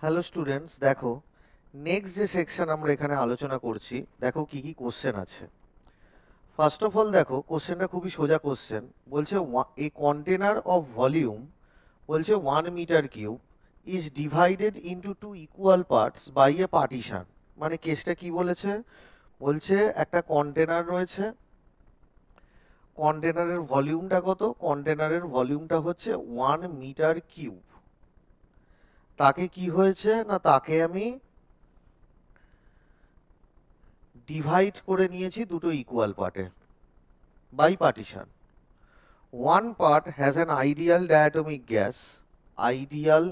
Hello students, দেখো next যে section আমরা এখানে আলোচনা করছি, দেখো কি কি কোশ্চেন আছে। ফার্স্ট অফ অল দেখো কোশ্চেনটা খুবই সোজা কোশ্চেন। বলছে এ কন্টেনার অফ ভলিউম, বলছে 1 metre cube is divided into two equal parts by a partition. মানে কেসটা কি বলেছে, বলছে একটা কন্টেনার রয়েছে, কন্টেনারের ভলিউমটা কত, কন্টেনারের ভলিউমটা হচ্ছে 1 মিটার কিউব। তাকে কি হয়েছে না, তাকে আমি ডিভাইড করে নিয়েছি দুটো ইকুয়াল পার্টে বাই partition. One part has an ideal diatomic gas, ideal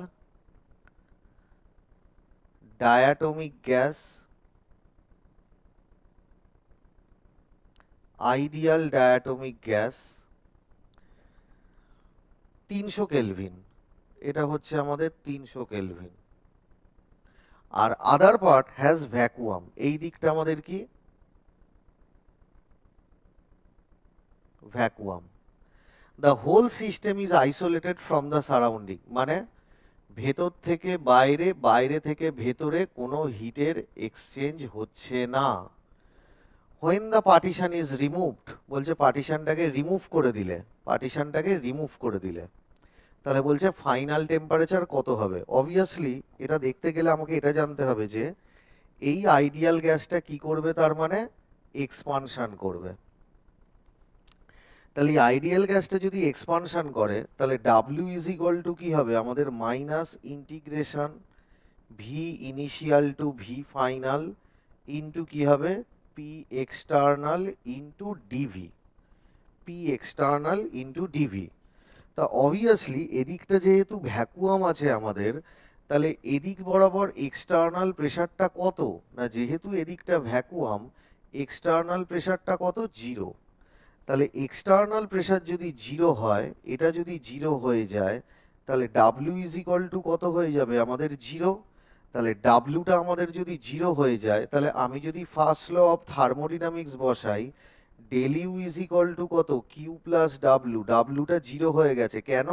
diatomic gas, ideal diatomic gas 300 kelvin, এটা হচ্ছে আমাদের 300 কেলভিন। আর আদার পার্ট হ্যাজ ভ্যাকুয়াম, এই দিকটা আমাদের কি vacuum. The whole system is isolated from the surrounding, মানে ভেতর থেকে বাইরে, বাইরে থেকে ভেতরে কোনো হিটের এক্সচেঞ্জ হচ্ছে না। When the partition is removed, বলছে পার্টিশনটাকে রিমুভ করে দিলে, পার্টিশনটাকে রিমুভ করে দিলে তাহলে বলছে ফাইনাল টেম্পারেচার কত হবে। অবভিয়াসলি এটা দেখতে গেলে আমাকে এটা জানতে হবে যে এই আইডিয়াল গ্যাসটা কি করবে, তার মানে এক্সপানশন করবে। তাহলে এই আইডিয়াল গ্যাসটা যদি এক্সপানশন করে তাহলে ডাব্লিউ ইজ ইকুয়াল টু কি হবে আমাদের, minus integration V initial to V final into কি হবে, P external into d V, P external into d V. তা অবভিয়াসলি এদিকটা যেহেতু ভ্যাকুয়াম আছে আমাদের, তাহলে এদিক বরাবর এক্সটার্নাল প্রেশারটা কত না, যেহেতু এদিকটা ভ্যাকুয়াম এক্সটার্নাল প্রেশারটা কত, জিরো। তাহলে এক্সটার্নাল প্রেশার যদি জিরো হয়, এটা যদি জিরো হয়ে যায় তাহলে ডাব্লিউ ইজ ইকুয়াল টু কত হয়ে যাবে আমাদের, জিরো। তাহলে ডাব্লিউটা আমাদের যদি জিরো হয়ে যায়, তাহলে আমি যদি ফার্স্ট ল অফ থার্মোডিনামিক্স বসাই, del U is equal to কত, কিউ প্লাস ডাব্লিউ, ডাব্লিউটা জিরো হয়ে গেছে কেন,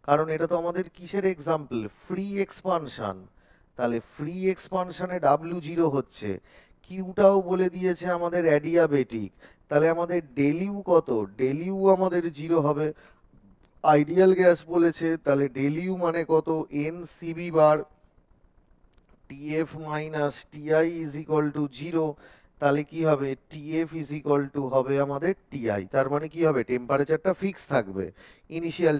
কারণ এটা তো আমাদের কিসের এক্সাম্পল, ফ্রি এক্সপানশন। তাহলে ফ্রি এক্সপানশনে ডাব্লিউ জিরো হচ্ছে, কিউটাও বলে দিয়েছে আমাদের অ্যাডিয়াবেটিক, তাহলে আমাদের ডেল ইউ কত, ডেল ইউ আমাদের জিরো হবে। আইডিয়াল গ্যাস বলেছে, তাহলে ডেল ইউ মানে কত, N C V bar T F minus T I is equal to zero. তাহলে কি হবে, টিএফ ইজ ইকুয়াল টু হবে আমাদের টিআই। তার মানে কি হবে, টেম্পারেচারটা ফিক্স থাকবে। ইনিশিয়াল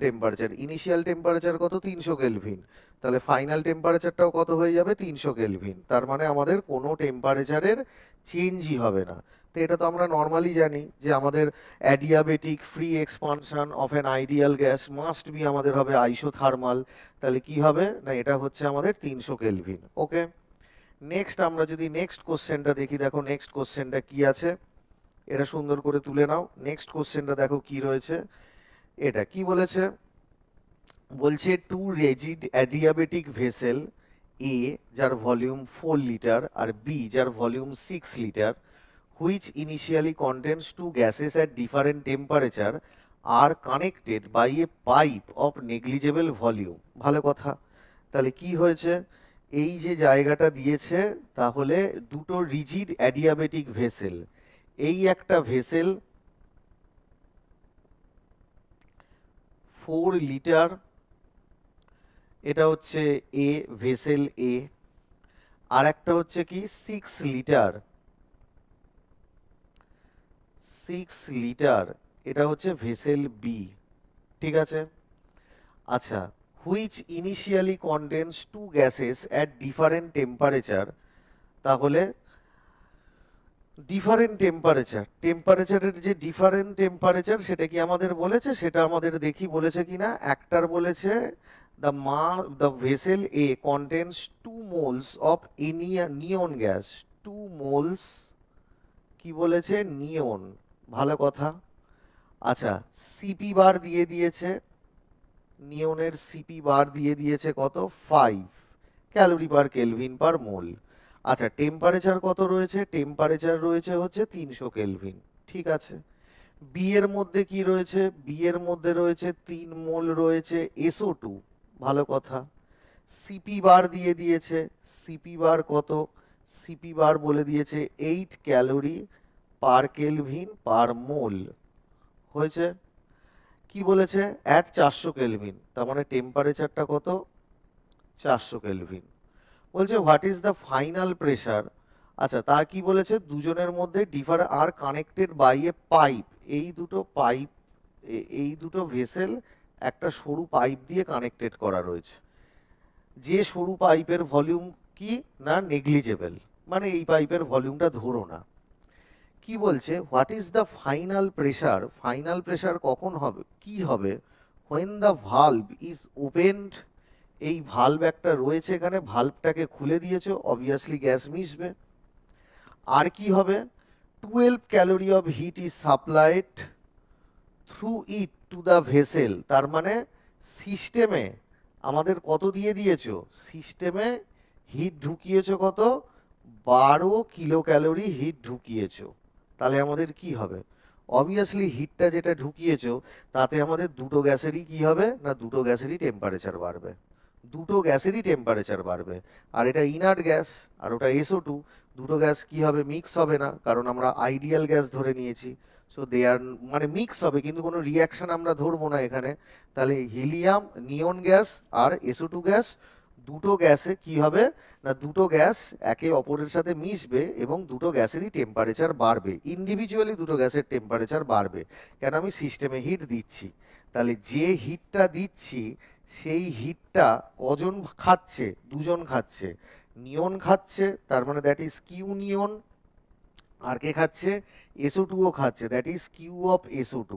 টেম্পারেচার কত, 300 কেলভিন। তাহলে ফাইনাল টেম্পারেচারটাও কত হয়ে যাবে, 300 কেলভিন। তার মানে আমাদের কোনো টেম্পারেচারের চেঞ্জই হবে না। তো এটা তো আমরা নর্মালি জানি যে আমাদের adiabatic free expansion of an ideal gas must be আমাদের হবে আইসোথার্মাল। তাহলে কি হবে না, এটা হচ্ছে আমাদের 300 কেলভিন। ওকে, নেক্সট আমরা যদি নেক্সট কোশ্চেনটা দেখি, দেখো নেক্সট কোশ্চেনটা কি আছে, এটা সুন্দর করে তুলে নাও। নেক্সট কোশ্চেনটা দেখো কি রয়েছে, এটা কি বলেছে, বলছে two rigid adiabatic vessel, A যার ভলিউম 4 লিটার আর বি যার volume 6 litre, which initially contains two gases at different temperature are connected by a pipe of negligible volume. ভালো কথা। তাহলে কি হয়েছে, এই যে জায়গাটা দিয়েছে, তাহলে দুটো রিজিড অ্যাডিয়াবেটিক ভেসেল, এই একটা ভেসেল 4 লিটার, এটা হচ্ছে এ, ভেসেল এ। আর একটা হচ্ছে কি 6 লিটার, 6 লিটার, এটা হচ্ছে ভেসেল বি। ঠিক আছে, আচ্ছা, which initially contains two gases at different temperature. তাহলে ডিফারেন্ট টেম্পারেচার, টেম্পারেচারের যে ডিফারেন্ট টেম্পারেচার সেটা কি আমাদের বলেছে, সেটা আমাদের দেখি বলেছে কিনা। একটার বলেছে the vessel A contains 2 moles of neon gas, 2 moles কি বলেছে, নিয়ন। ভালো কথা। আচ্ছা, সিপি বার দিয়ে দিয়েছে, নিয়নের সিপি বার দিয়ে দিয়েছে কত, 5 ক্যালোরি পার কেলভিন পার মোল। আচ্ছা, টেম্পারেচার কত রয়েছে, টেম্পারেচার রয়েছে হচ্ছে 300 কেলভিন। ঠিক আছে, বি এর মধ্যে কি রয়েছে, বি এর মধ্যে রয়েছে 3 মোল রয়েছে SO2। ভালো কথা। সিপি বার দিয়ে দিয়েছে, সিপি বার কত, সিপি বার বলে দিয়েছে 8 ক্যালোরি পার কেলভিন পার মোল। হয়েছে। কি বলেছে অ্যাট 400 কেলভিন, তার মানে টেম্পারেচারটা কত 400 কেলভিন। বলছে what is the final pressure. আচ্ছা তা কি বলেছে, দুজনের মধ্যে differ are connected by a pipe, এই দুটো পাইপ, এই দুটো ভেসেল একটা সরু পাইপ দিয়ে কানেক্টেড করা রয়েছে। যে সরু পাইপের ভলিউম কি না নেগলিজেবল, মানে এই পাইপের ভলিউমটা ধরো না। কি বলছে what is the final pressure, final pressure কখন হবে, কি হবে, when the valve is opened, এই ভালভ একটা রয়েছে এখানে, ভালভটাকে খুলে দিয়েছো, অবভিয়াসলি গ্যাস মিশবে। আর কি হবে, 12 calorie of heat is supplied through it to the vessel, তার মানে সিস্টেমে আমাদের কত দিয়ে দিয়েছো, সিস্টেমে হিট ঢুকিয়েছো কত 12 কিলো ক্যালোরি হিট ঢুকিয়েছো। তাহলে আমাদের কি হবে, অবভিয়াসলি হিটটা যেটা ঢুকিয়েছো তাতে আমাদের দুটো গ্যাসেরই কি হবে না, দুটো গ্যাসেরই টেম্পারেচার বাড়বে, দুটো গ্যাসেরই টেম্পারেচার বাড়বে। আর এটা ইনার্ট গ্যাস আর ওটা SO2, দুটো গ্যাস কি হবে মিক্স হবে না, কারণ আমরা আইডিয়াল গ্যাস ধরে নিয়েছি। সো দে আর মানে মিক্স হবে কিন্তু কোনো রিয়াকশন আমরা ধরবো না এখানে। তাহলে হিলিয়াম নিয়ন গ্যাস আর SO2 গ্যাস, দুটো গ্যাসে কি হবে না, দুটো গ্যাস একে অপরের সাথে মিশবে এবং দুটো গ্যাসেরই টেম্পারেচার বাড়বে, ইন্ডিভিজুয়ালি দুটো গ্যাসের টেম্পারেচার বাড়বে, কেন আমি সিস্টেমে হিট দিচ্ছি। তাহলে যে হিটটা দিচ্ছি সেই হিটটা কজন খাচ্ছে, দুজন খাচ্ছে, নিয়ন খাচ্ছে, তার মানে দ্যাট ইজ কিউ নিয়ন, আর কে খাচ্ছে SO2 ও খাচ্ছে, that is Q of SO2,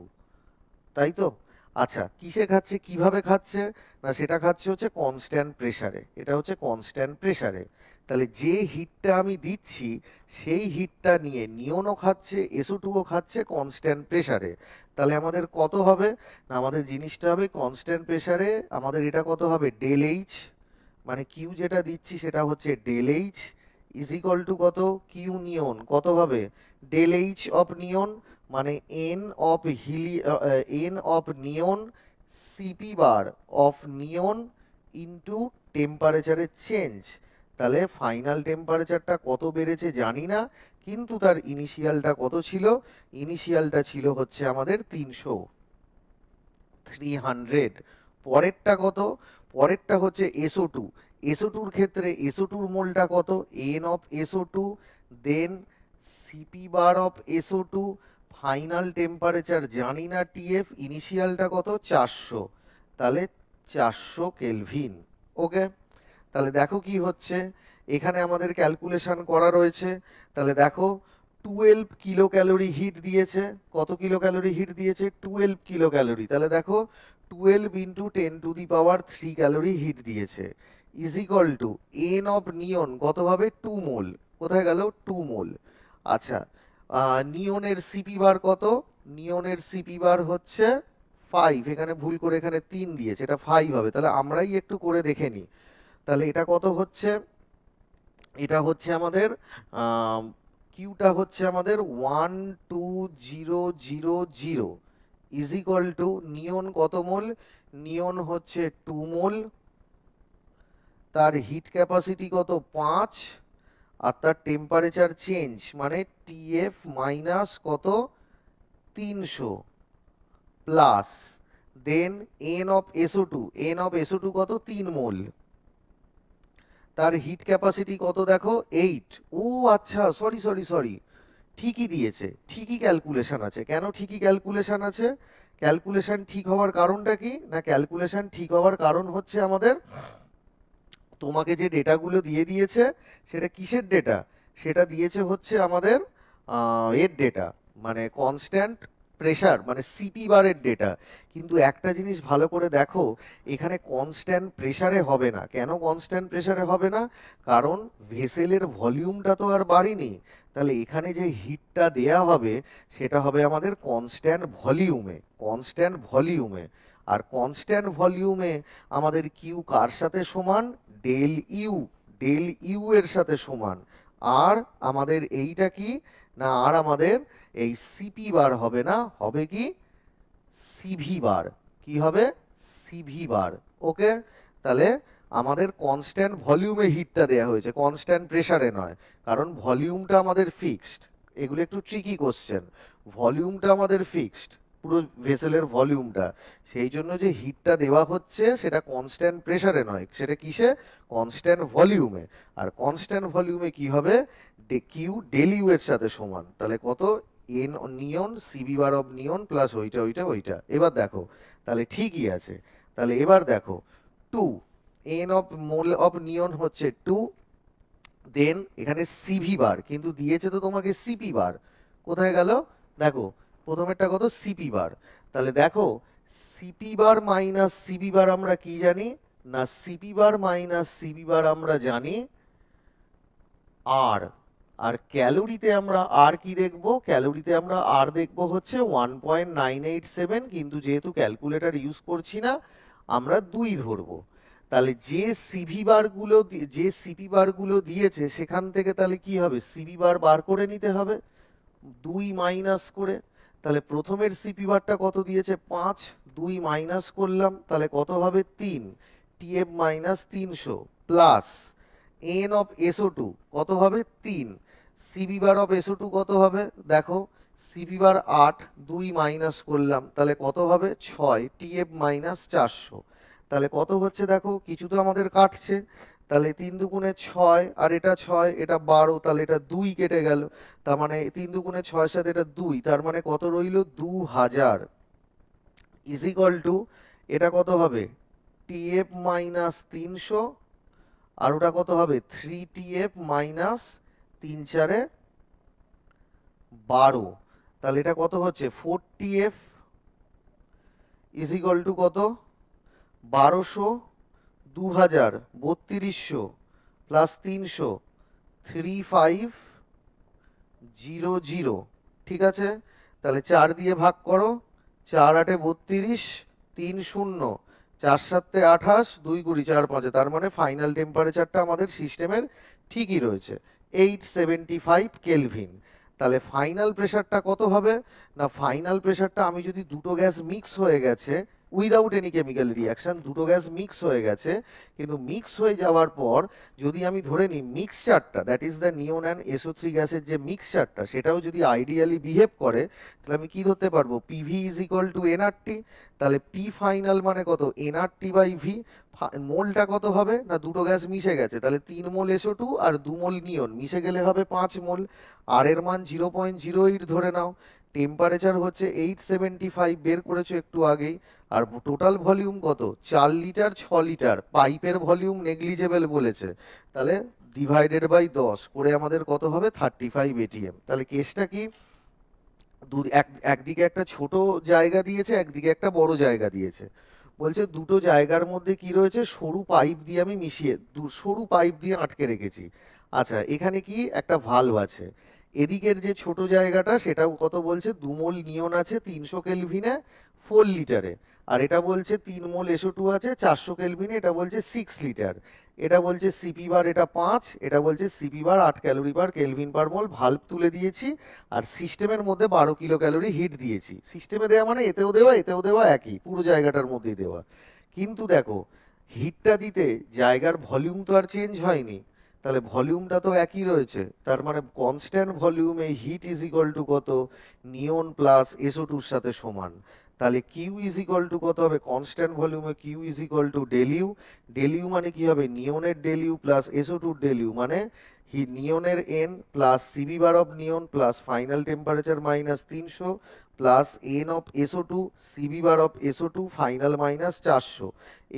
তাই তো। আচ্ছা কিসে খাচ্ছে, কিভাবে খাচ্ছে না, সেটা খাচ্ছে হচ্ছে কনস্ট্যান্ট প্রেসারে, এটা হচ্ছে কনস্ট্যান্ট প্রেসারে। তাহলে যে হিটটা আমি দিচ্ছি সেই হিটটা নিয়ে নিয়নও খাচ্ছে, SO2 ও খাচ্ছে কনস্ট্যান্ট প্রেসারে। তাহলে আমাদের কত হবে না, আমাদের জিনিসটা হবে কনস্ট্যান্ট প্রেসারে, আমাদের এটা কত হবে ডেল এইচ, মানে কিউ যেটা দিচ্ছি সেটা হচ্ছে del H is equal to কত, কিউ নিয়ন কত হবে ডেল এইচ অফ নিয়ন, মানে n of neon CP bar of neon into টেম্পারেচারের চেঞ্জ। তাহলে ফাইনাল টেম্পারেচারটা কত বেড়েছে জানি না, কিন্তু তার ইনিশিয়ালটা কত ছিল, ইনিশিয়ালটা ছিল হচ্ছে আমাদের 300। পরেরটা কত, পরেরটা হচ্ছে SO2, SO2 এর ক্ষেত্রে SO2 এর মোলটা কত, N of SO2 then C P bar of SO2, final temperature জানি না TF, ইনিশিয়ালটা কত 400, তাহলে 400 কেলভিন। ওকে, তাহলে দেখো কি হচ্ছে, এখানে আমাদের ক্যালকুলেশন করা রয়েছে। তাহলে দেখো 12 কিলো ক্যালোরি হিট দিয়েছে, কত কিলো ক্যালোরি হিট দিয়েছে 12 কিলো ক্যালোরি, তাহলে দেখো 12 ইন্টু 10⁻³ ক্যালোরি হিট দিয়েছে, is equal to n of neon কত হবে 2 মোল, কোথায় গেল 2 মোল। আচ্ছা নিয়নের সিপি বার কত, নিয়নের সিপি বার হচ্ছে 5, এখানে ভুল করে এখানে 3 দিয়েছে, এটা 5 হবে, তাহলে আমরাই একটু করে দেখে নিই। তাহলে এটা কত হচ্ছে, এটা হচ্ছে আমাদের কিউটা হচ্ছে আমাদের 12000 ইজ ইকুয়াল টু নিয়ন কত মোল, নিয়ন হচ্ছে 2 মোল, তার হিট ক্যাপাসিটি কত 5, আর তার টেম্পারেচার চেঞ্জ মানে TF মাইনাস কত 300 plus then N of SO2, N of SO2 কত 3 মোল, তার হিট ক্যাপাসিটি কত দেখো 8। ও আচ্ছা সরি সরি সরি, ঠিকই দিয়েছে, ঠিকই ক্যালকুলেশন আছে। কেন ঠিকই ক্যালকুলেশন আছে, ক্যালকুলেশন ঠিক হওয়ার কারণটা কি না, ক্যালকুলেশন ঠিক হওয়ার কারণ হচ্ছে আমাদের তোমাকে যে ডেটাগুলো দিয়ে দিয়েছে সেটা কিসের ডেটা, সেটা দিয়েছে হচ্ছে আমাদের এর ডেটা, মানে কনস্ট্যান্ট প্রেসার মানে সিপি বারের ডেটা। কিন্তু একটা জিনিস ভালো করে দেখো, এখানে কনস্ট্যান্ট প্রেসারে হবে না। কেন কনস্ট্যান্ট প্রেসারে হবে না, কারণ ভেসেলের ভলিউমটা তো আর বাড়েনি, তাহলে এখানে যে হিটটা দেয়া হবে সেটা হবে আমাদের কনস্ট্যান্ট ভলিউমে, কনস্ট্যান্ট ভলিউমে। আর কনস্ট্যান্ট ভলিউমে আমাদের কিউ কার সাথে সমান, ডেল ইউ, ডেল ইউ এর সাথে সমান। আর আমাদের এইটা কি না, আর আমাদের এই সিপি বার হবে না, হবে কি সিভি বার, কি হবে সিভি বার। ওকে, তাহলে আমাদের কনস্ট্যান্ট ভলিউমে হিটটা দেয়া হয়েছে, কনস্ট্যান্ট প্রেসারে নয়, কারণ ভলিউমটা আমাদের ফিক্সড। এগুলো একটু ট্রিকি কোশ্চেন। ভলিউমটা আমাদের ফিক্সড, পুরো ভেসেলের ভলিউমটা, সেই জন্য যে হিটটা দেওয়া হচ্ছে সেটা কনস্ট্যান্ট প্রেসারে নয়, সেটা কিসে, কনস্ট্যান্ট ভলিউমে। আর কনস্ট্যান্ট ভলিউমে কি হবে, কিউ ডেল ইউ এর সাথে সমান, তাহলে কত, N neon C V bar of neon plus ওইটা ওইটা ওইটা। এবার দেখো তাহলে ঠিকই আছে। তাহলে এবার দেখো 2 এন অফ মোল অফ নিয়ন হচ্ছে 2, দেন এখানে সিভি বার কিন্তু দিয়েছে তো তোমাকে সিপি বার, কোথায় গেল দেখো, প্রথমেরটা কত সিপি বার। তাহলে দেখো সিপি বার মাইনাস সিবি বার আমরা কি জানি না, সিপি বার মাইনাস সিবি বার আমরা জানি আর, আর ক্যালোরিতে আমরা আর কি দেখব, ক্যালোরিতে আমরা আর দেখব হচ্ছে 1.987, কিন্তু যেহেতু ক্যালকুলেটর ইউজ করছি না আমরা 2 ধরবো। তাহলে যে সিভি বারগুলো যে সিপি বারগুলো দিয়েছে সেখান থেকে তাহলে কি হবে, সিভি বার বার করে নিতে হবে 2 মাইনাস করে। তাহলে প্রথমের সিপি বারটা কত দিয়েছে 5, 2 মাইনাস করলাম তাহলে কত হবে 3, TF minus 300 plus n of এসও2 কত হবে 3, সিবি বার অফ এসও2 কত হবে দেখো, সিবি বার 8, 2 মাইনাস করলাম তাহলে কত হবে 6, টিএফ মাইনাস 400। তাহলে কত হচ্ছে দেখো, কিছু তো আমাদের কাটছে, তাহলে 3 দুগুণে 6 আর এটা 6 এটা 12, তাহলে এটা 2 কেটে গেল, তার মানে 3 দুগুণে 6 সাথে এটা 2, তার মানে কত রইল 2000 ইজ ইকুয়াল টু, এটা কত হবে টিএফ মাইনাস 300 আর ওটা কত হবে 3TF মাইনাস 3 4 12, তাহলে এটা কত হচ্ছে 4TF ইজ ইকুয়াল টু কত 1200, 2000 3200 প্লাস 300 3500, ঠিক আছে। তাহলে 4 দিয়ে ভাগ করো, 4 8 32, 3 0, 4 7 28, 2 20 4 5, তার মানে ফাইনাল টেম্পারেচারটা আমাদের সিস্টেমের ঠিকই রয়েছে 875 কেলভিন। তাহলে ফাইনাল প্রেসারটা কত হবে না, ফাইনাল প্রেসারটা আমি যদি দুটো গ্যাস মিক্স হয়ে গেছে উইদাউট এনি কেমিক্যাল রিয়াকশন, দুটো গ্যাস মিক্স হয়ে গেছে, কিন্তু মিক্স হয়ে যাওয়ার পর যদি আমি ধরে নিই মিক্সচারটা, that is the neon and SO3 গ্যাসের যে মিক্সচারটা সেটাও যদি আইডিয়ালি বিহেভ করে, তাহলে আমি কি ধরতে পারবো PV is equal two nRT. তাহলে পি ফাইনাল মানে কত এনআরটি বাই ভি। মোলটা কত হবে না, দুটো গ্যাস মিশে গেছে তাহলে 3 মোল SO2 আর 2 মোল নিয়ন মিশে গেলে হবে 5 মোল, আর এর মান 0.08 ধরে নাও। টেম্পারেচার হচ্ছে 875 বের করেছো একটু আগেই, আর টোটাল ভলিউম কত 4 লিটার 6 লিটার, পাইপের ভলিউম নেগলিজেবল বলেছে, তাহলে ডিভাইডেড বাই 10 করে আমাদের কত হবে 35 ATM। তাহলে কেসটা কি, একদিকে একটা ছোট জায়গা দিয়েছে একদিকে একটা বড় জায়গা দিয়েছে, বলছে দুটো জায়গার মধ্যে কি রয়েছে সরু পাইপ দিয়ে আমি মিশিয়ে সরু পাইপ দিয়ে আটকে রেখেছি। আচ্ছা এখানে কি একটা ভালভ আছে, এদিকের যে ছোট জায়গাটা সেটাও কত বলছে 2 মোল নিয়ন আছে 300 কেলভিনে 4 লিটারে, আর এটা বলছে 3 মোল SO2 আছে 400 কেলভিনে, এটা বলছে 6 লিটার, এটা বলছে সিপি বার এটা 5, এটা বলছে সিপি বার 8 ক্যালোরি পার কেলভিন পার মোল। ভালভ তুলে দিয়েছি আর সিস্টেমের মধ্যে 12 কিলো ক্যালোরি হিট দিয়েছি, সিস্টেমে দেওয়া মানে এতেও দেওয়া একই, পুরো জায়গাটার মধ্যেই দেওয়া। কিন্তু দেখো হিটটা দিতে জায়গার ভলিউম তো আর চেঞ্জ হয়নি, তাহলে ভলিউমটা তো একই রয়েছে, তার মানে কনস্ট্যান্ট ভলিউমে হিট ইজ ইকুয়াল টু কত নিয়ন প্লাস SO2 এর সাথে সমান। তাহলে কিউ ইজ ইকুয়াল টু কত হবে, কনস্ট্যান্ট ভলিউমে Q is equal to del U, del U মানে কি হবে নিয়নের del U plus SO2 del U, মানে নিয়নের n plus CV bar of neon plus final temperature minus 300 plus n of SO2 CV bar of SO2 final minus 400।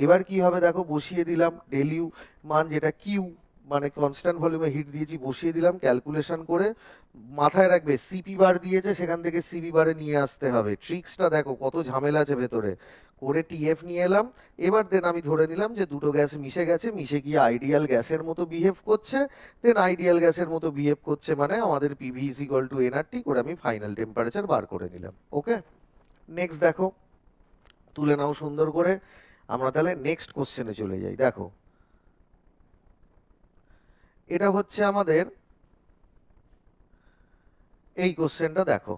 এবার কি হবে দেখো বসিয়ে দিলাম ডেল ইউ মান যেটা কিউ মানে কনস্ট্যান্ট ভলিউমে হিট দিয়েছি বসিয়ে দিলাম ক্যালকুলেশন করে, মাথায় রাখবে সিপি বার দিয়েছে সেখান থেকে সিবি বারে নিয়ে আসতে হবে, ট্রিক্সটা দেখো কত ঝামেলা আছে ভেতরে, করে টিএফ নিয়ে এলাম। এবার দেন আমি ধরে নিলাম যে দুটো গ্যাস মিশে গেছে, মিশে গিয়ে আইডিয়াল গ্যাসের মতো বিহেভ করছে, দেন আইডিয়াল গ্যাসের মতো বিহেভ করছে মানে আমাদের PV is equal two nRT করে আমি ফাইনাল টেম্পারেচার বার করে নিলাম। ওকে নেক্সট দেখো, তুলে নাও সুন্দর করে, আমরা তাহলে নেক্সট কোশ্চেনে চলে যাই। দেখো এটা হচ্ছে আমাদের এই কোশ্চেনটা, দেখো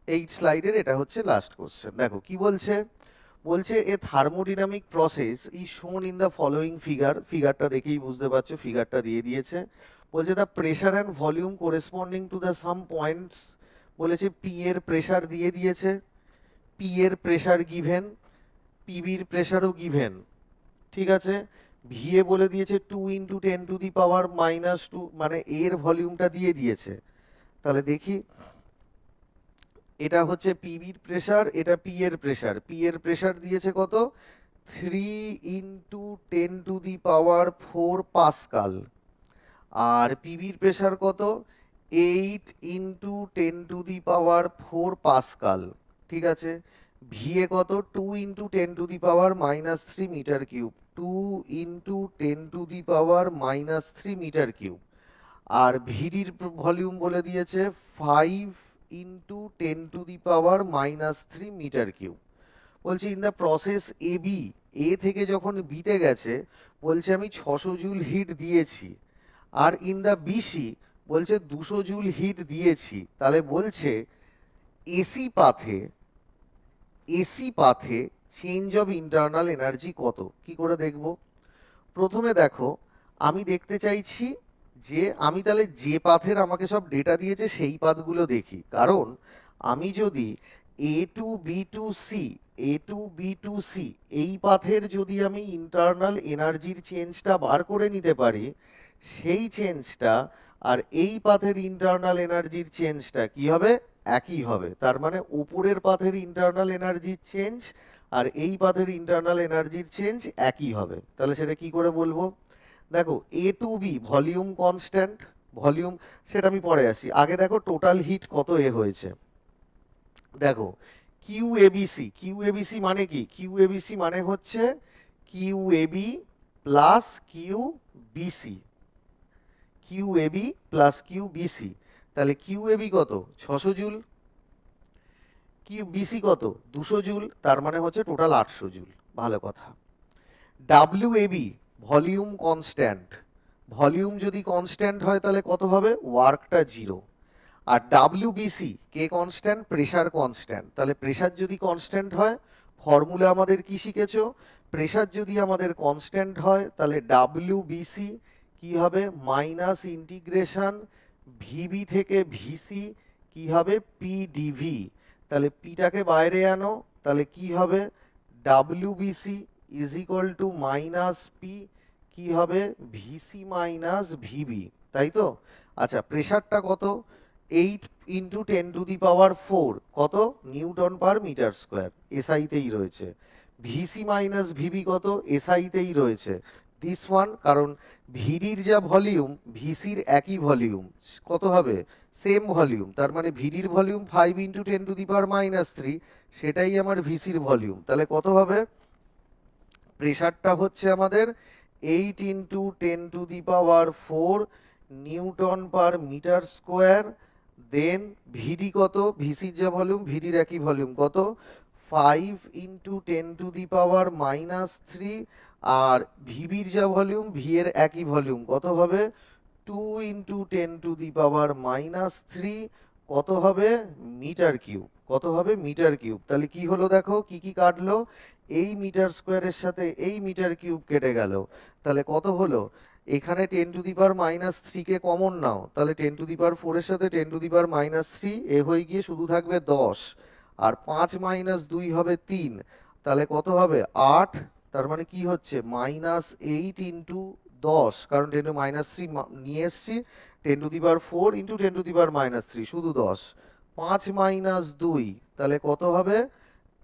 এই স্লাইডের এটা হচ্ছে লাস্ট কোশ্চেন। দেখো কি বলছে, বলছে a thermodynamic process is shown in the following ফিগারটা দেখেই বুঝতে পারছো, ফিগারটা দিয়ে দিয়েছে। বলছে the pressure and volume corresponding to the some points, বলেছে পি এর প্রেশার দিয়ে দিয়েছে, পি এর প্রেশার গিভেন, পিবির প্রেশারও গিভেন, ঠিক আছে। ভি এ বলে দিয়েছে 2 × 10⁻², মানে এর ভলিউমটা দিয়ে দিয়েছে। তাহলে দেখি, এটা হচ্ছে পিবির প্রেশার, এটা পি এর প্রেশার। পি এর প্রেশার দিয়েছে কত, 3 × 10⁻⁴ পাস্কাল। আর পিবির প্রেশার কত, 8 × 10⁻⁴ পাস্কাল, ঠিক আছে। ভি এ কত, 2 × 10⁻³ মিটার কিউব, 2 × 10⁻³ মিটার কিউব। আর ভিডির ভলিউম বলে দিয়েছে 5 × 10⁻³ মিটার কিউব। বলছে in the process A B, A থেকে যখন বিতে গেছে বলছে আমি 600 জুল হিট দিয়েছি, আর ইন দ্য বিসি বলছে 200 জুল হিট দিয়েছি। তাহলে বলছে এসি পাথে চেঞ্জ অফ ইন্টারনাল এনার্জি কত, কি করে দেখব? প্রথমে দেখো, আমি দেখতে চাইছি যে আমি তাহলে যে পাথের আমাকে সব ডেটা দিয়েছে সেই পাথগুলো দেখি। কারণ আমি যদি A to B to C এই পাথের যদি আমি ইন্টারনাল এনার্জির চেঞ্জটা বার করে নিতে পারি, সেই চেঞ্জটা আর এই পাথের ইন্টারনাল এনার্জির চেঞ্জটা কি হবে, একই হবে। তার মানে উপরের পাথের ইন্টারনাল এনার্জির চেঞ্জ আর এই পাথের ইন্টারনাল এনার্জির চেঞ্জ একই হবে। তাহলে সেটা কি করে বলবো? দেখো A to B volume constant, volume সেটা আমি পরে আসি, আগে দেখো টোটাল হিট কত এ হয়েছে। দেখো কিউ মানে কি, কিউ মানে হচ্ছে কিউ প্লাস কিউ তাহলে কিউ কত, 600 জুল, কিউ কত, 200 জুল, তার মানে হচ্ছে টোটাল 800 জুল। ভালো কথা। ডাব্লিউ ভলিউম কনস্ট্যান্ট, ভলিউম যদি কনস্ট্যান্ট হয় তাহলে কত হবে, ওয়ার্কটা 0। আর ডাব্লিউবিসি কে কনস্ট্যান্ট, প্রেশার কনস্ট্যান্ট। তাহলে প্রেশার যদি কনস্ট্যান্ট হয়, ফর্মুলা আমাদের কি শিখেছো, প্রেশার যদি আমাদের কনস্ট্যান্ট হয় তাহলে ডাব্লিউবিসি কি হবে, মাইনাস ইন্টিগ্রেশন ভিবি থেকে ভিসি কি হবে, পিডিভি। তাহলে পিটাকে বাইরে আনো, তাহলে কি হবে, WBC is equal two minus P কি হবে, ভিসি মাইনাস ভিবি, তাই তো। আচ্ছা, প্রেশারটা কত, 8 × 10⁻⁴ কত, নিউটন পার মিটার স্কোয়ার, এসআইতেই রয়েছে। ভিসি মাইনাস ভিবি কত, এসআইতেই রয়েছে দিস ওয়ান, কারণ ভিডির যা ভলিউম ভিসির একই ভলিউম, কত হবে, সেম ভলিউম। তার মানে ভিডির ভলিউম 5 × 10⁻³ সেটাই আমার ভিসির ভলিউম। তাহলে কত হবে, প্রেশারটা হচ্ছে আমাদের 8 × 10⁻⁴ নিউটন পার মিটার স্কোয়ার। দেন ভিডি কত, ভিসির যা ভলিউম ভিডির একই ভলিউম, কত, 5 × 10⁻³ আর ভিবির যা ভলিউম ভি এর একই ভলিউম, কত হবে, 2 × 10⁻³ কত হবে, মিটার কিউব, কত হবে, মিটার কিউব। তাহলে কি হলো দেখো, কি কি কাটলো, এই মিটার স্কোয়ারের সাথে এই মিটার কিউব কেটে গেল। তাহলে কত হলো, এখানে 10⁻³ কে কমন নাও, তাহলে 10⁴ এর সাথে 10⁻³ এ হয়ে গিয়ে শুধু থাকবে 10, আর 5 - 2 হবে 3, তাহলে কত হবে, 8। তার মানে কি হচ্ছে, -8 × 10, কারণ 10⁻³ নিয়ে এসছি, 10⁴ × 10⁻³ শুধু 10, 5 - 2 তাহলে কত হবে,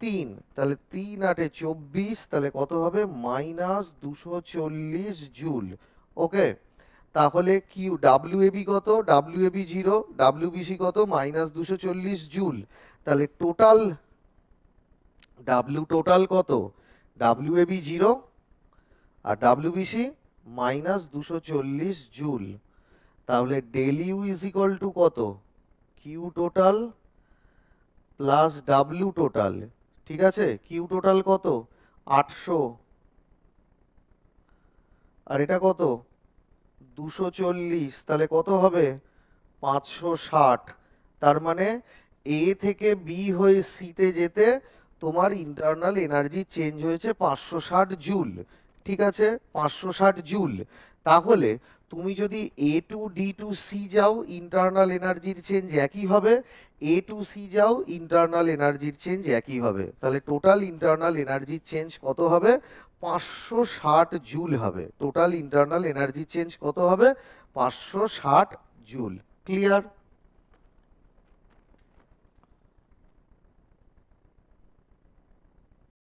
3, তাহলে 3 × 8 = 24, তাহলে কত হবে, -240 জুল। ওকে, তাহলে কিউ ডাব্লিউএবি কত, ডাব্লিউএবি 0, ডাব্লিউবিসি কত, -240 জুল। তাহলে টোটাল টোটাল কত, ডাব্লিউএবি 0 আর ডাব্লিউবিসি -240 জুল। তাহলে del U is equal to কত, Q total plus W total, ঠিক আছে। কিউ টোটাল কত, 800, আর এটা কত, 240, তাহলে কত হবে, 560। তার মানে এ থেকে বি হয়ে সিতে যেতে তোমার ইন্টারনাল এনার্জি চেঞ্জ হয়েছে 560 জুল, ঠিক আছে, 560 জুল। তাহলে তুমি যদি এ টু ডি টু সি যাও, ইন্টারনাল এনার্জির চেঞ্জ একই হবে, এ টু সি যাও, ইন্টারনাল এনার্জির চেঞ্জ একই হবে। তাহলে টোটাল ইন্টারনাল এনার্জির চেঞ্জ কত হবে? 560 জুল হবে। টোটাল ইন্টারনাল এনার্জি চেঞ্জ কত হবে? 560 জুল। ক্লিয়ার?